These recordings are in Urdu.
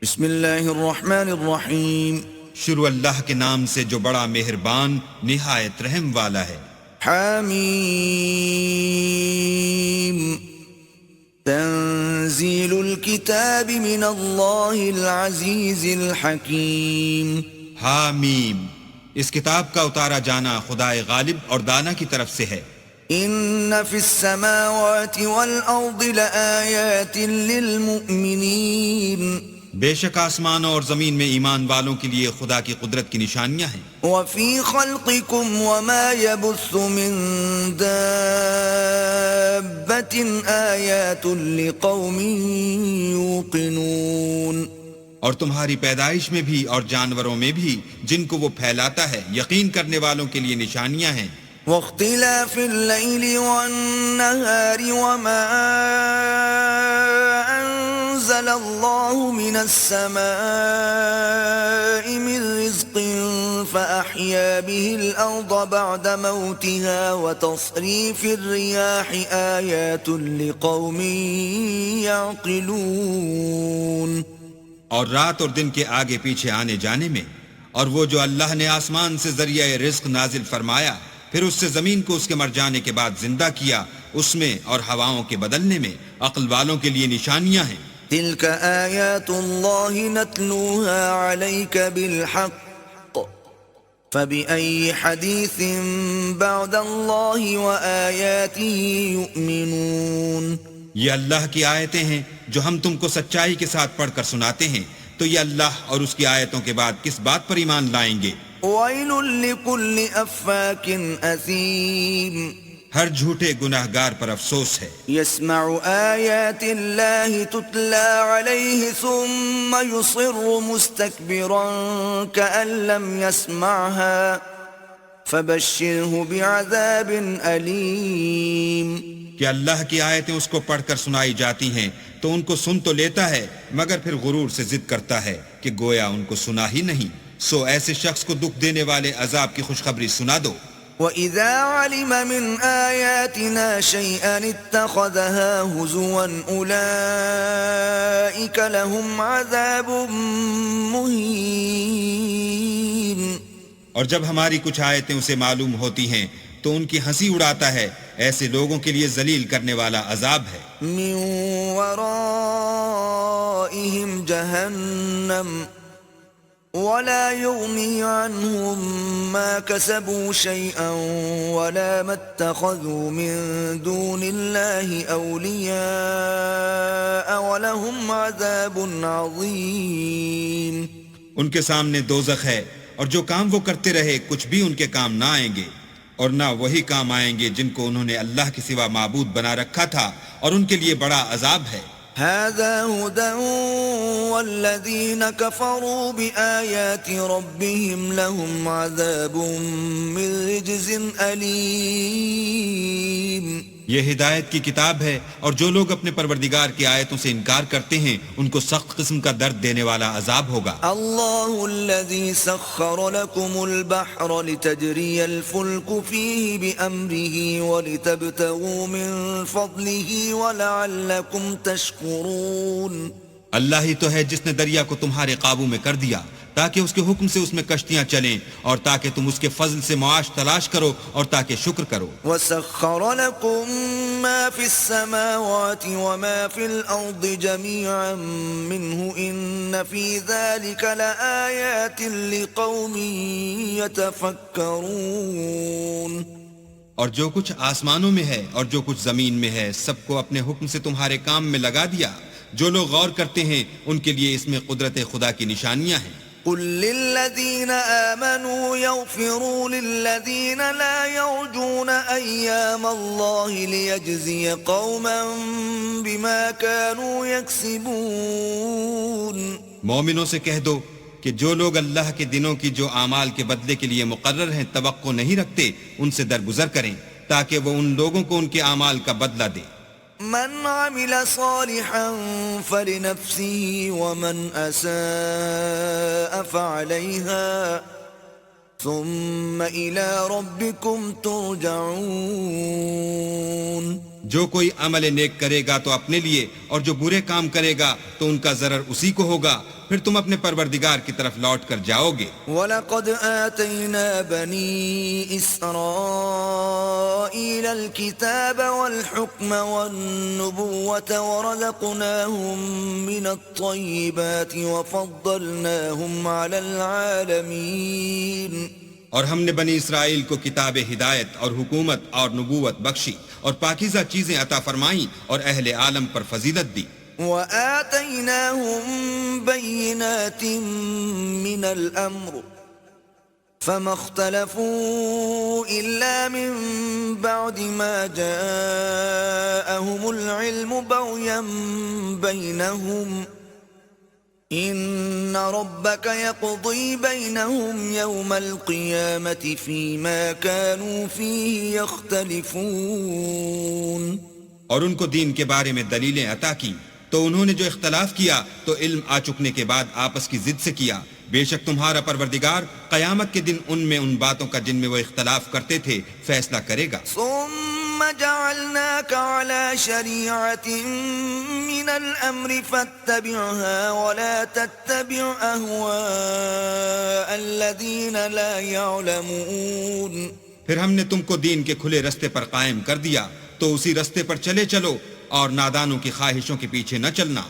بسم اللہ الرحمن الرحیم. شروع اللہ کے نام سے جو بڑا مہربان نہایت رحم والا ہے. حامیم تنزیل الکتاب من اللہ العزیز الحکیم. حامیم، اس کتاب کا اتارا جانا خدائے غالب اور دانا کی طرف سے ہے. ان فی السماوات والارض لآیات للمؤمنین. بے شک آسمانوں اور زمین میں ایمان والوں کے لیے خدا کی قدرت کی نشانیاں ہیں. وفی خلقکم وما یبث من دابۃ آیات لقوم یوقنون. اور تمہاری پیدائش میں بھی اور جانوروں میں بھی جن کو وہ پھیلاتا ہے یقین کرنے والوں کے لیے نشانیاں ہیں. واختلاف اللیل والنہار وما انزل اللہ من السماء من رزق فأحیا به الارض بعد موتها وتصریف الریاح آیات لقوم یعقلون. اور رات اور دن کے آگے پیچھے آنے جانے میں، اور وہ جو اللہ نے آسمان سے ذریعہ رزق نازل فرمایا پھر اس سے زمین کو اس کے مر جانے کے بعد زندہ کیا، اس میں اور ہواؤں کے بدلنے میں عقل والوں کے لیے نشانیاں ہیں. تلك آیات اللہ نتلوها علیک بالحق فبأي حدیث بعد اللہ وآیاته یؤمنون. یہ اللہ کی آیتیں ہیں جو ہم تم کو سچائی کے ساتھ پڑھ کر سناتے ہیں، تو یہ اللہ اور اس کی آیتوں کے بعد کس بات پر ایمان لائیں گے؟ ویل لکل افاک اثیم. ہر جھوٹے گناہگار پر افسوس ہے. یسمع آیات اللہ تتلا علیہ ثم یصر مستکبرا کأن لم یسمعها فبشرہ بعذاب علیم. کہ اللہ کی آیتیں اس کو پڑھ کر سنائی جاتی ہیں تو ان کو سن تو لیتا ہے مگر پھر غرور سے ضد کرتا ہے کہ گویا ان کو سنا ہی نہیں، سو ایسے شخص کو دکھ دینے والے عذاب کی خوشخبری سنا دو. وَإِذَا عَلِمَ مِنْ آيَاتِنَا شَيْئًا اتَّخَذَهَا هُزُوًا أُولَئِكَ لَهُمْ عَذَابٌ مُهِينٌ. اور جب ہماری کچھ آیتیں اسے معلوم ہوتی ہیں تو ان کی ہنسی اڑاتا ہے، ایسے لوگوں کے لیے ذلیل کرنے والا عذاب ہے. مِنْ وَرَائِهِمْ جَهَنَّمُ وَلَا يُغْنِي عَنْهُمْ مَا كَسَبُوا شَيْئًا وَلَا مَا اتَّخَذُوا مِنْ دُونِ اللَّهِ أَوْلِيَاءَ وَلَهُمْ عَذَابٌ عَظِيمٌ. ان کے سامنے دوزخ ہے، اور جو کام وہ کرتے رہے کچھ بھی ان کے کام نہ آئیں گے، اور نہ وہی کام آئیں گے جن کو انہوں نے اللہ کے سوا معبود بنا رکھا تھا، اور ان کے لیے بڑا عذاب ہے. هذا هدى والذين كفروا بآيات ربهم لهم عذاب من رجز أليم. یہ ہدایت کی کتاب ہے، اور جو لوگ اپنے پروردگار کی آیتوں سے انکار کرتے ہیں ان کو سخت قسم کا درد دینے والا عذاب ہوگا. اللہ الذي سخر لكم البحر لتجري الفلك فيه بأمره ولتبتغوا من فضله ولعلكم تشكرون. اللہ ہی تو ہے جس نے دریا کو تمہارے قابو میں کر دیا تاکہ اس کے حکم سے اس میں کشتیاں چلیں، اور تاکہ تم اس کے فضل سے معاش تلاش کرو اور تاکہ شکر کرو. وَسَخَّرَ لَكُم مَّا فِي السَّمَاوَاتِ وَمَا فِي الْأَرْضِ جَمِيعًا مِّنْهُ إِنَّ فِي ذَلِكَ لَآيَاتٍ لِقَوْمٍ يَتَفَكَّرُونَ. اور جو کچھ آسمانوں میں ہے اور جو کچھ زمین میں ہے سب کو اپنے حکم سے تمہارے کام میں لگا دیا. جو لوگ غور کرتے ہیں ان کے لیے اس میں قدرت خدا کی نشانیاں ہیں. قُل لِّلَّذِينَ آمَنُوا يَغْفِرُوا لِلَّذِينَ لَا يَرْجُونَ أَيَّامَ اللَّهِ لِيَجْزِيَ قَوْمًا بِمَا كَانُوا يَكْسِبُونَ. مومنوں سے کہہ دو کہ جو لوگ اللہ کے دنوں کی جو اعمال کے بدلے کے لیے مقرر ہیں توقع نہیں رکھتے ان سے درگزر کریں تاکہ وہ ان لوگوں کو ان کے اعمال کا بدلہ دے. من عمل صالحا فلنفسه ومن أساء فعليها ثم إلى ربكم ترجعون. جو کوئی عمل نیک کرے گا تو اپنے لیے، اور جو برے کام کرے گا تو ان کا ضرر اسی کو ہوگا، پھر تم اپنے پروردگار کی طرف لوٹ کر جاؤ گے۔ وَلَقَدْ آتَيْنَا بَنِي إِسْرَائِيلَ الْكِتَابَ وَالْحُكْمَ وَالنُّبُوَّةَ وَرَزَقْنَاهُمْ مِنَ الطَّيِّبَاتِ وَفَضَّلْنَاهُمْ عَلَى الْعَالَمِينَ۔ اور ہم نے بنی اسرائیل کو کتاب ہدایت اور حکومت اور نبوت بخشی اور پاکیزہ چیزیں عطا فرمائیں اور اہل عالم پر فضیلت دی۔ وَآتَيْنَاهُمْ بَيِّنَاتٍ مِّنَ الْأَمْرِ فَمَا اخْتَلَفُوا إِلَّا مِن بَعْدِ مَا جَاءَهُمُ الْعِلْمُ بَغْيًا بَيْنَهُمْ إِنَّ رَبَّكَ يَقْضِي بَيْنَهُمْ يَوْمَ الْقِيَامَةِ فِيمَا كَانُوا فِيهِ يَخْتَلِفُونَ۔ اور ان کو دین کے بارے میں دلیلیں عطا کی تو انہوں نے جو اختلاف کیا تو علم آ چکنے کے بعد آپس کی ضد سے کیا۔ بے شک تمہارا پروردگار قیامت کے دن ان میں ان باتوں کا جن میں وہ اختلاف کرتے تھے فیصلہ کرے گا۔ ثم جعلناك على شريعة من الأمر فاتبعها ولا تتبع أهواء الذين لا يعلمون۔ پھر ہم نے تم کو دین کے کھلے رستے پر قائم کر دیا تو اسی رستے پر چلے چلو اور نادانوں کی خواہشوں کے پیچھے نہ چلنا۔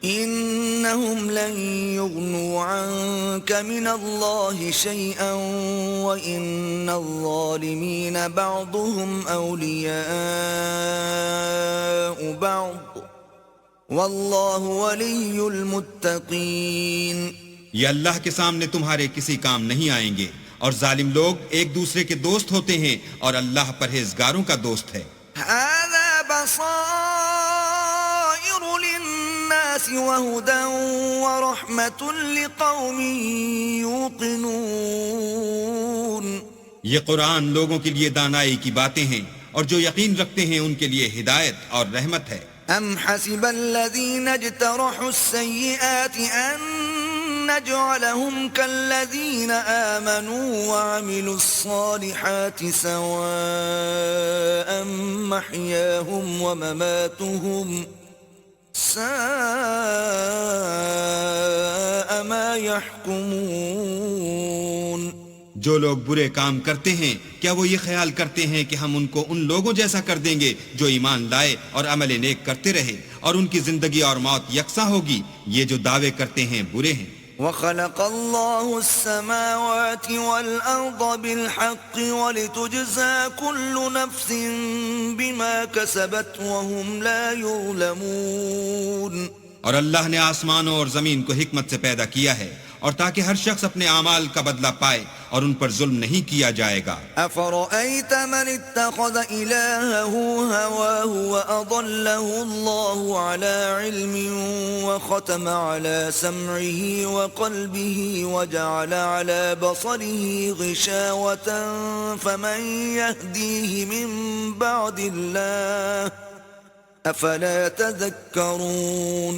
إنهم لن يغنوا عنك من الله شيئا وإن الظالمين بعضهم أولياء بعض والله ولي المتقين۔ یہ اللہ کے سامنے تمہارے کسی کام نہیں آئیں گے، اور ظالم لوگ ایک دوسرے کے دوست ہوتے ہیں اور اللہ پرہیزگاروں کا دوست ہے۔ هذا بصائر للناس وهدى ورحمة لقوم يوقنون۔ یہ قرآن لوگوں کے لیے دانائی کی باتیں ہیں، اور جو یقین رکھتے ہیں ان کے لیے ہدایت اور رحمت ہے۔ ام حسب الذين اجترحوا السيئات ان نجعلهم كالذين آمنوا وعملوا الصالحات سواء محياهم ومماتهم ساء ما يحكمون۔ جو لوگ برے کام کرتے ہیں کیا وہ یہ خیال کرتے ہیں کہ ہم ان کو ان لوگوں جیسا کر دیں گے جو ایمان لائے اور عمل نیک کرتے رہے اور ان کی زندگی اور موت یکساں ہوگی؟ یہ جو دعوے کرتے ہیں برے ہیں۔ وَخَلَقَ اللَّهُ السَّمَاوَاتِ وَالْأَرْضَ بِالْحَقِّ وَلِتُجْزَى كُلُّ نَفْسٍ بِمَا كَسَبَتْ وَهُمْ لَا يُظْلَمُونَ۔ اور اللہ نے آسمانوں اور زمین کو حکمت سے پیدا کیا ہے، اور تاکہ ہر شخص اپنے اعمال کا بدلہ پائے اور ان پر ظلم نہیں کیا جائے گا۔ أَفَرَأَيْتَ مَنِ اتَّخَذَ إِلَٰهَهُ هَوَاهُ وَأَضَلَّهُ اللَّهُ عَلَىٰ عِلْمٍ وَخَتَمَ عَلَىٰ سَمْعِهِ وَقَلْبِهِ وَجَعَلَ عَلَىٰ بَصَرِهِ غِشَاوَةً فَمَن يَهْدِيهِ مِن بَعْدِ اللَّهِ أَفَلَا تَذَكَّرُونَ۔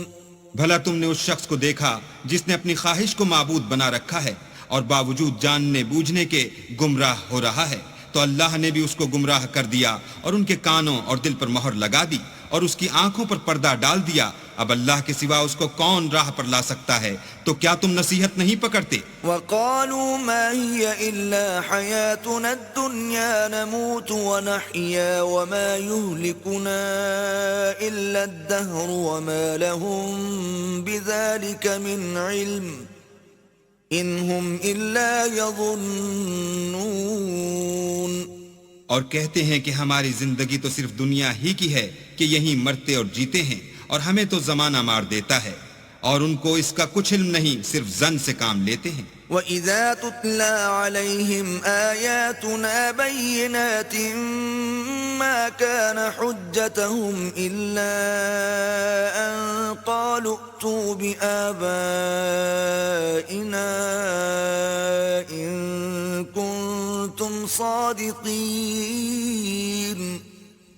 بھلا تم نے اس شخص کو دیکھا جس نے اپنی خواہش کو معبود بنا رکھا ہے اور باوجود جاننے بوجھنے کے گمراہ ہو رہا ہے، تو اللہ نے بھی اس کو گمراہ کر دیا اور ان کے کانوں اور دل پر مہر لگا دی اور اس کی آنکھوں پر پردہ ڈال دیا۔ اب اللہ کے سوا اس کو کون راہ پر لا سکتا ہے؟ تو کیا تم نصیحت نہیں پکڑتے؟ وَقَالُوا مَا هِيَ إِلَّا حَيَاتُنَا الدُّنْيَا نَمُوتُ وَنَحْيَا وَمَا يُهْلِكُنَا إِلَّا الدَّهْرُ وَمَا لَهُم بِذَلِكَ مِنْ عِلْمٍ إِنْ هُمْ إِلَّا يَظُنُّونَ۔ اور کہتے ہیں کہ ہماری زندگی تو صرف دنیا ہی کی ہے کہ یہیں مرتے اور جیتے ہیں، اور ہمیں تو زمانہ مار دیتا ہے، اور ان کو اس کا کچھ علم نہیں، صرف ظن سے کام لیتے ہیں۔ وَإِذَا تُتْلَى عَلَيْهِمْ آيَاتُنَا بَيِّنَاتٍ مَا كَانَ حُجَّتَهُمْ إِلَّا أَن قَالُوا ائْتُوا بِآبَائِنَا إِن كُنتُمْ صَادِقِينَ۔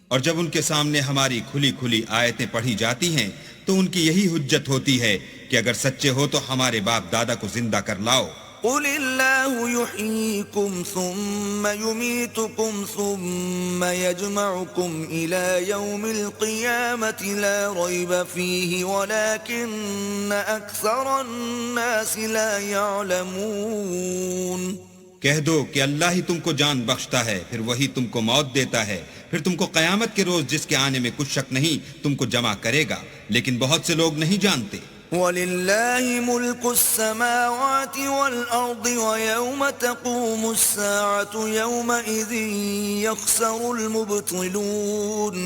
اور جب ان کے سامنے ہماری کھلی کھلی آیتیں پڑھی جاتی ہیں تو ان کی یہی حجت ہوتی ہے کہ اگر سچے ہو تو ہمارے باپ دادا کو زندہ کر لاؤ۔ قل الله يحييكم ثم يميتكم ثم يجمعكم إلى يوم القيامة لا ريب فيه ولكن أكثر الناس لا يعلمون. کہہ دو کہ اللہ ہی تم کو جان بخشتا ہے، پھر وہی تم کو موت دیتا ہے، پھر تم کو قیامت کے روز جس کے آنے میں کچھ شک نہیں تم کو جمع کرے گا، لیکن بہت سے لوگ نہیں جانتے. وَلِلَّهِ مُلْكُ السَّمَاوَاتِ وَالْأَرْضِ وَيَوْمَ تَقُومُ السَّاعَةُ يَوْمَئِذٍ يَخْسَرُ الْمُبْطِلُونَ.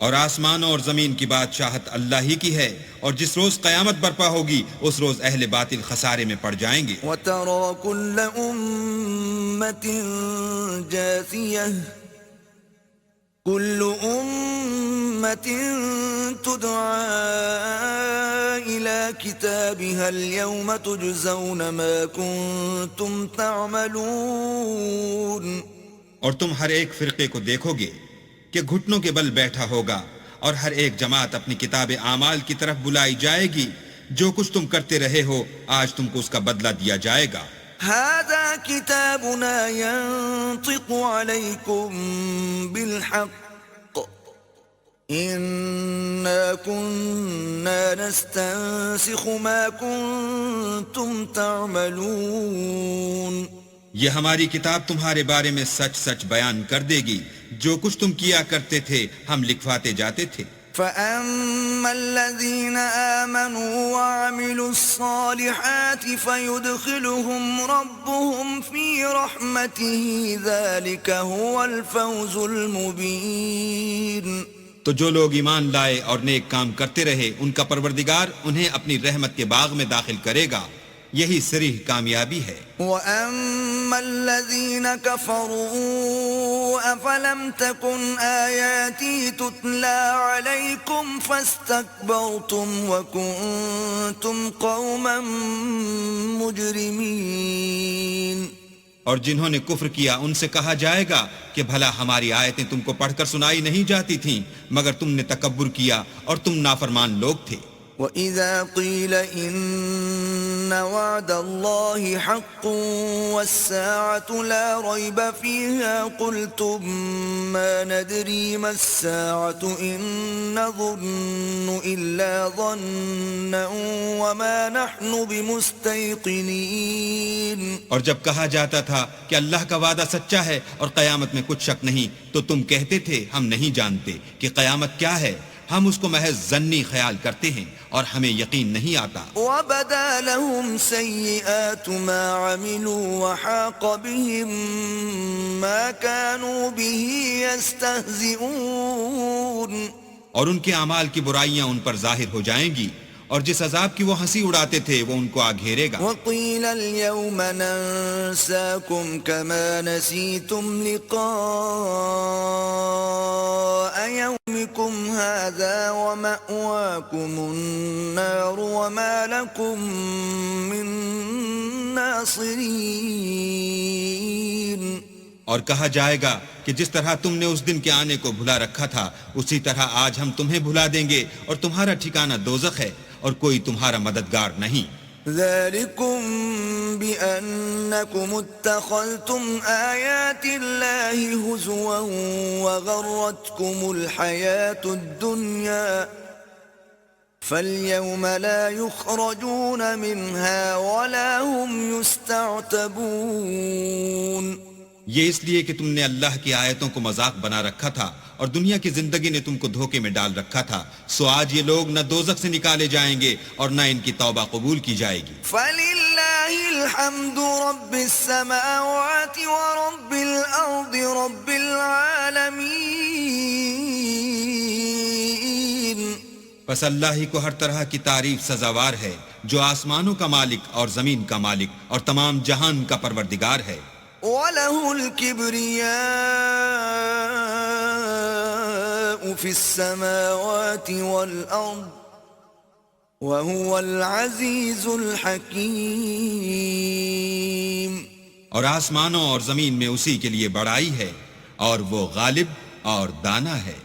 اور آسمانوں اور زمین کی بادشاہت اللہ ہی کی ہے، اور جس روز قیامت برپا ہوگی اس روز اہل باطل خسارے میں پڑ جائیں گے. وَتَرَى كُلَّ أُمَّةٍ جَاثِيَةً كُلُّ أُمَّةٍ تُدْعَى إِلَى كِتَابِهَا الْيَوْمَ تُجْزَوْنَ مَا كُنتُمْ تَعْمَلُونَ. اور تم ہر ایک فرقے کو دیکھو گے کہ گھٹنوں کے بل بیٹھا ہوگا، اور ہر ایک جماعت اپنی کتاب اعمال کی طرف بلائی جائے گی. جو کچھ تم کرتے رہے ہو آج تم کو اس کا بدلہ دیا جائے گا. هذا كتابنا ينطق عليكم بالحق إنا كنا نستنسخ ما كنتم تعملون. یہ ہماری کتاب تمہارے بارے میں سچ سچ بیان کر دے گی، جو کچھ تم کیا کرتے تھے ہم لکھواتے جاتے تھے. فَأَمَّا الَّذِينَ آمَنُوا وَعَمِلُوا الصَّالِحَاتِ فَيُدْخِلُهُمْ رَبُّهُمْ فِي رَحْمَتِهِ ذَلِكَ هُوَ الْفَوْزُ الْمُبِينُ. تو جو لوگ ایمان لائے اور نیک کام کرتے رہے ان کا پروردگار انہیں اپنی رحمت کے باغ میں داخل کرے گا، یہی صریح کامیابی ہے. وَأَمَّا الَّذِينَ كَفَرُوا أَفَلَمْ تَكُنْ آيَاتِي تُتْلَى عَلَيْكُمْ فَاسْتَكْبَرْتُمْ وَكُنْتُمْ قَوْمًا مُجْرِمِينَ. اور جنہوں نے کفر کیا ان سے کہا جائے گا کہ بھلا ہماری آیتیں تم کو پڑھ کر سنائی نہیں جاتی تھیں، مگر تم نے تکبر کیا اور تم نافرمان لوگ تھے. وَإِذَا قِيلَ إِنَّ وَعْدَ اللَّهِ حَقٌّ وَالسَّاعَةُ لَا رَيْبَ فِيهَا قُلْتُمْ مَا نَدْرِي مَا السَّاعَةُ إِن نَّظُنُّ إِلَّا ظَنًّا وَمَا نَحْنُ بِمُسْتَيْقِنِينَ. اور جب کہا جاتا تھا کہ اللہ کا وعدہ سچا ہے اور قیامت میں کچھ شک نہیں تو تم کہتے تھے ہم نہیں جانتے کہ قیامت کیا ہے، ہم اس کو محض ظنی خیال کرتے ہیں اور ہمیں یقین نہیں آتا. وَبَدَا لَهُمْ سَيِّئَاتُ مَا عَمِلُوا وَحَاقَ بِهِمْ مَا كَانُوا بِهِ يَسْتَهْزِئُونَ. اور ان کے اعمال کی برائیاں ان پر ظاہر ہو جائیں گی، اور جس عذاب کی وہ ہنسی اڑاتے تھے وہ ان کو آ گھیرے گا. وَقِيلَ الْيَوْمَ نَنسَاكُمْ كَمَا نَسِيتُمْ لِقَاءَ يَوْمِكُمْ هَذَا وَمَأْوَاكُمُ النَّارُ وَمَا لَكُمْ مِن نَاصِرِينَ. اور کہا جائے گا کہ جس طرح تم نے اس دن کے آنے کو بھلا رکھا تھا اسی طرح آج ہم تمہیں بھلا دیں گے، اور تمہارا ٹھکانہ دوزخ ہے اور کوئی تمہارا مددگار نہیں. ذَلِكُمْ بِأَنَّكُمُ اتَّخَذْتُمْ آيَاتِ اللَّهِ هُزُوًا وَغَرَّتْكُمُ الْحَيَاةُ الدُّنْيَا فَالْيَوْمَ لَا يُخْرَجُونَ مِنْهَا وَلَا هُمْ يُسْتَعْتَبُونَ. یہ اس لیے کہ تم نے اللہ کی آیتوں کو مذاق بنا رکھا تھا اور دنیا کی زندگی نے تم کو دھوکے میں ڈال رکھا تھا، سو آج یہ لوگ نہ دوزخ سے نکالے جائیں گے اور نہ ان کی توبہ قبول کی جائے گی. فَلِلَّهِ الْحَمْدُ رَبِّ السَّمَاوَاتِ وَرَبِّ الْأَرْضِ رَبِّ الْعَالَمِينَ. پس اللہ ہی کو ہر طرح کی تعریف سزاوار ہے جو آسمانوں کا مالک اور زمین کا مالک اور تمام جہان کا پروردگار ہے. وَلَهُ الْكِبْرِيَاءُ فِي السَّمَاوَاتِ وَالْأَرْضِ وَهُوَ الْعَزِيزُ الْحَكِيمُ. اور آسمانوں اور زمین میں اسی کے لیے بڑائی ہے اور وہ غالب اور دانا ہے.